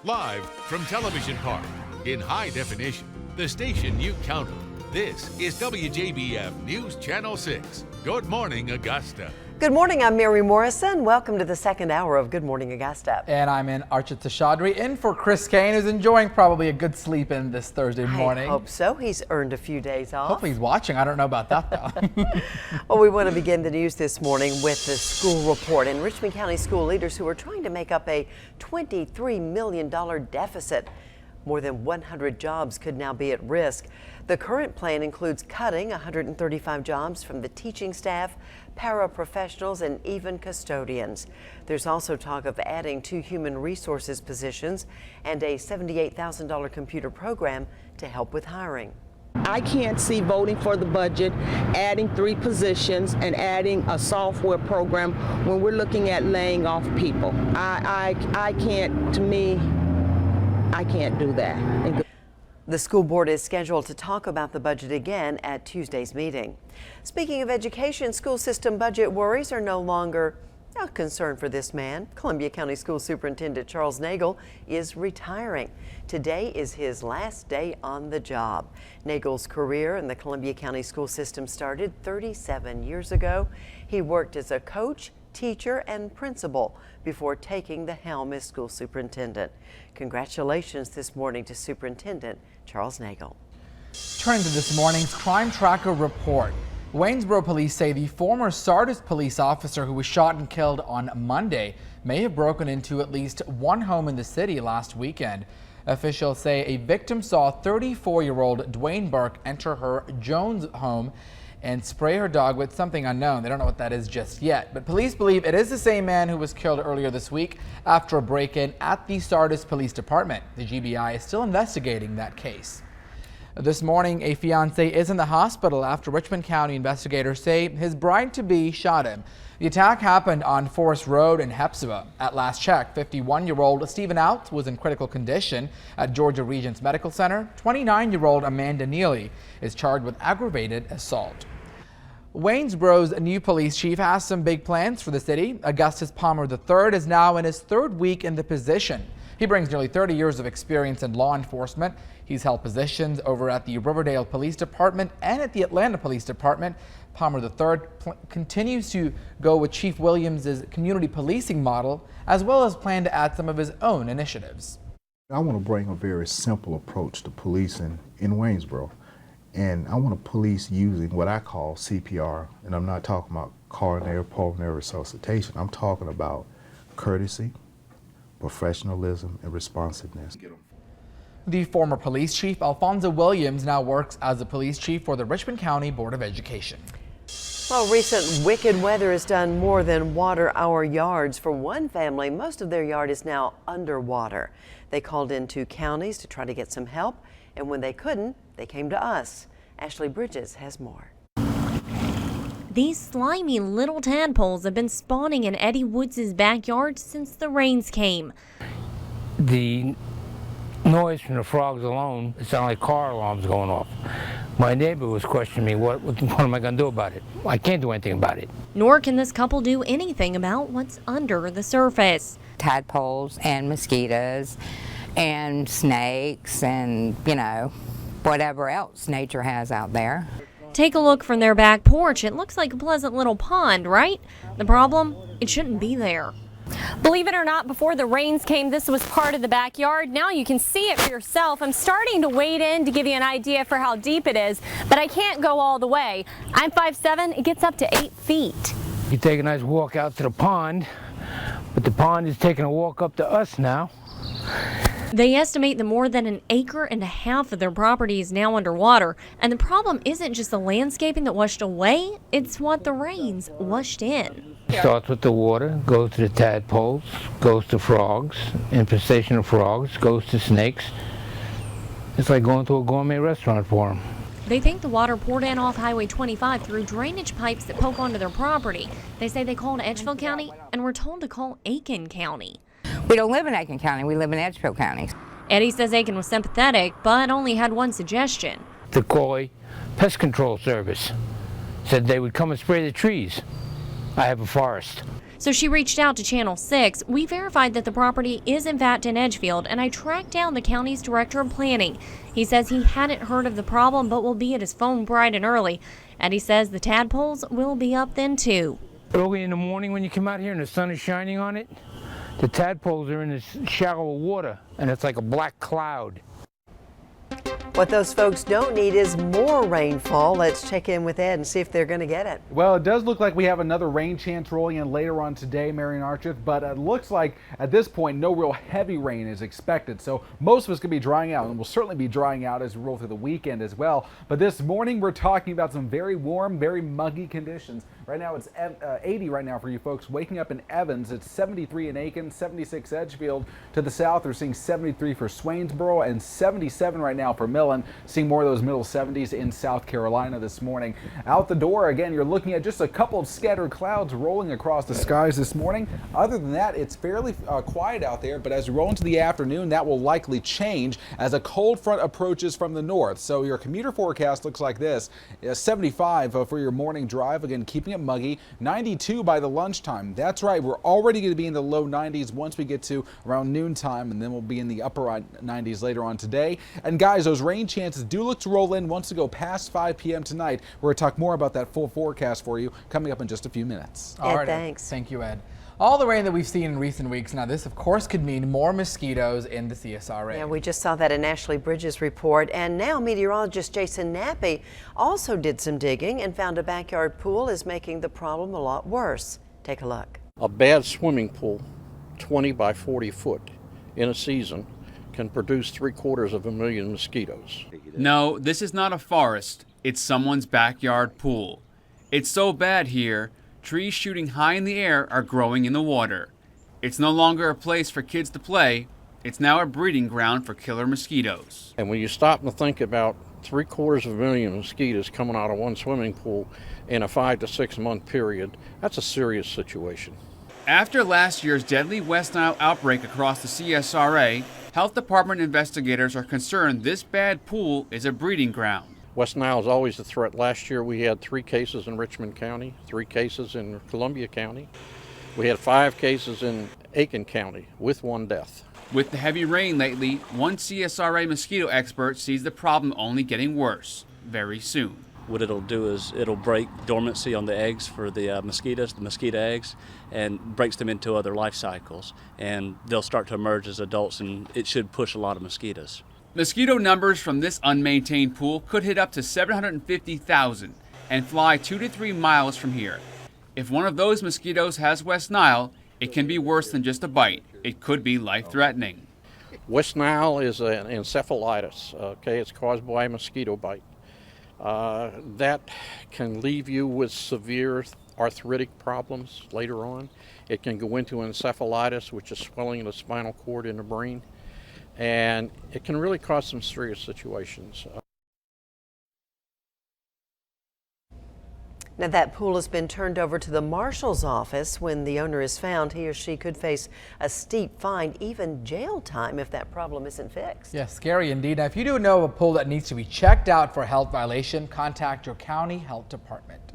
Live from Television Park, in high definition, the station you count on. This is WJBF News Channel 6. Good morning, Augusta. Good morning, I'm Mary Morrison. Welcome to the second hour of Good Morning Augusta. And I'm in Archita Chaudhry, in for Chris Kane, who's enjoying probably a good sleep in this Thursday morning. I hope so. He's earned a few days off. Hopefully he's watching. I don't know about that, though. Well, we want to begin the news this morning with the school report. And Richmond County school leaders who are trying to make up a $23 million deficit. More than 100 jobs could now be at risk. The current plan includes cutting 135 jobs from the teaching staff, paraprofessionals, and even custodians. There's also talk of adding 2 human resources positions and a $78,000 computer program to help with hiring. I can't see voting for the budget, adding 3 positions and adding a software program when we're looking at laying off people. I can't, to me, I can't do that. The school board is scheduled to talk about the budget again at Tuesday's meeting. Speaking of education, school system budget worries are no longer a concern for this man. Columbia County School Superintendent Charles Nagel is retiring. Today is his last day on the job. Nagel's career in the Columbia County school system started 37 years ago. He worked as a coach, teacher, and principal before taking the helm as school superintendent. Congratulations this morning to Superintendent Charles Nagel. Turning to this morning's Crime Tracker report. Waynesboro police say the former Sardis police officer who was shot and killed on Monday may have broken into at least one home in the city last weekend. Officials say a victim saw 34-year-old Dwayne Burke enter her Jones home and spray her dog with something unknown. They don't know what that is just yet, but police believe it is the same man who was killed earlier this week after a break-in at the Sardis Police Department. The GBI is still investigating that case. This morning, a fiancé is in the hospital after Richmond County investigators say his bride-to-be shot him. The attack happened on Forest Road in Hepzibah. At last check, 51-year-old Stephen Out was in critical condition at Georgia Regents Medical Center. 29-year-old Amanda Neely is charged with aggravated assault. Waynesboro's new police chief has some big plans for the city. Augustus Palmer III is now in his 3rd week in the position. He brings nearly 30 years of experience in law enforcement. He's held positions over at the Riverdale Police Department and at the Atlanta Police Department. Palmer III continues to go with Chief Williams' community policing model, as well as plan to add some of his own initiatives. I want to bring a very simple approach to policing in Waynesboro. And I want to police using what I call CPR, and I'm not talking about coronary pulmonary resuscitation. I'm talking about courtesy, professionalism, and responsiveness. The former police chief, Alfonso Williams, now works as a police chief for the Richmond County Board of Education. Well, recent wicked weather has done more than water our yards. For one family, most of their yard is now underwater. They called in 2 counties to try to get some help, and when they couldn't, they came to us. Ashley Bridges has more. These slimy little tadpoles have been spawning in Eddie Woods' backyard since the rains came. The noise from the frogs alone, it sounded like car alarms going off. My neighbor was questioning me, what am I going to do about it? I can't do anything about it. Nor can this couple do anything about what's under the surface. Tadpoles and mosquitoes and snakes and, whatever else nature has out there. Take a look from their back porch. It looks like a pleasant little pond, right? The problem? It shouldn't be there. Believe it or not, before the rains came, this was part of the backyard. Now you can see it for yourself. I'm starting to wade in to give you an idea for how deep it is, but I can't go all the way. I'm 5'7", it gets up to 8 feet. You take a nice walk out to the pond, but the pond is taking a walk up to us now. They estimate that more than 1.5 acres of their property is now underwater. And the problem isn't just the landscaping that washed away, it's what the rains washed in. It starts with the water, goes to the tadpoles, goes to frogs, infestation of frogs, goes to snakes. It's like going to a gourmet restaurant for them. They think the water poured in off Highway 25 through drainage pipes that poke onto their property. They say they called Edgefield County and were told to call Aiken County. We don't live in Aiken County, we live in Edgefield County. Eddie says Aiken was sympathetic, but only had one suggestion. The Coy Pest Control Service said they would come and spray the trees. I have a forest. So she reached out to Channel 6. We verified that the property is in fact in Edgefield, and I tracked down the county's director of planning. He says he hadn't heard of the problem, but will be at his phone bright and early. And he says the tadpoles will be up then too. Early in the morning when you come out here and the sun is shining on it, the tadpoles are in this shallow water, and it's like a black cloud. What those folks don't need is more rainfall. Let's check in with Ed and see if they're going to get it. Well, it does look like we have another rain chance rolling in later on today, Marion Archith, but it looks like at this point no real heavy rain is expected. So most of us could be drying out, and we'll certainly be drying out as we roll through the weekend as well. But this morning we're talking about some very warm, very muggy conditions. Right now it's 80 right now for you folks waking up in Evans. It's 73 in Aiken, 76 Edgefield. To the south we're seeing 73 for Swainsboro and 77 right now for Millen. Seeing more of those middle 70s in South Carolina this morning. Out the door again, you're looking at just a couple of scattered clouds rolling across the skies this morning. Other than that, it's fairly quiet out there, but as we roll into the afternoon, that will likely change as a cold front approaches from the north. So your commuter forecast looks like this. 75 for your morning drive, again keeping it muggy. 92 by the lunchtime. That's right, we're already going to be in the low 90s once we get to around noontime, and then we'll be in the upper 90s later on today. And guys, those rain chances do look to roll in once we go past 5 p.m. tonight. We're going to talk more about that full forecast for you coming up in just a few minutes. Ed, right, thanks. Thank you, Ed. All the rain that we've seen in recent weeks, now this of course could mean more mosquitoes in the CSRA. Yeah, we just saw that in Ashley Bridges' report, and now meteorologist Jason Nappy also did some digging and found a backyard pool is making the problem a lot worse. Take a look. A bad swimming pool, 20 by 40 foot in a season, can produce 750,000 mosquitoes. No, this is not a forest, it's someone's backyard pool. It's so bad here, trees shooting high in the air are growing in the water. It's no longer a place for kids to play, it's now a breeding ground for killer mosquitoes. And when you stop and think about 750,000 mosquitoes coming out of one swimming pool in a 5 to 6 month period, that's a serious situation. After last year's deadly West Nile outbreak across the CSRA, Health Department investigators are concerned this bad pool is a breeding ground. West Nile is always a threat. Last year we had 3 cases in Richmond County, 3 cases in Columbia County. We had 5 cases in Aiken County with 1 death. With the heavy rain lately, one CSRA mosquito expert sees the problem only getting worse very soon. What it'll do is it'll break dormancy on the eggs for the mosquitoes, the mosquito eggs, and breaks them into other life cycles. And they'll start to emerge as adults, and it should push a lot of mosquitoes. Mosquito numbers from this unmaintained pool could hit up to 750,000 and fly 2 to 3 miles from here. If one of those mosquitoes has West Nile, it can be worse than just a bite. It could be life-threatening. West Nile is an encephalitis. Okay, it's caused by a mosquito bite. That can leave you with severe arthritic problems later on. It can go into encephalitis, which is swelling of the spinal cord in the brain, and it can really cause some serious situations. Now that pool has been turned over to the marshal's office. When the owner is found, he or she could face a steep fine, even jail time if that problem isn't fixed. Yeah, scary indeed. Now, if you do know of a pool that needs to be checked out for a health violation, contact your county health department.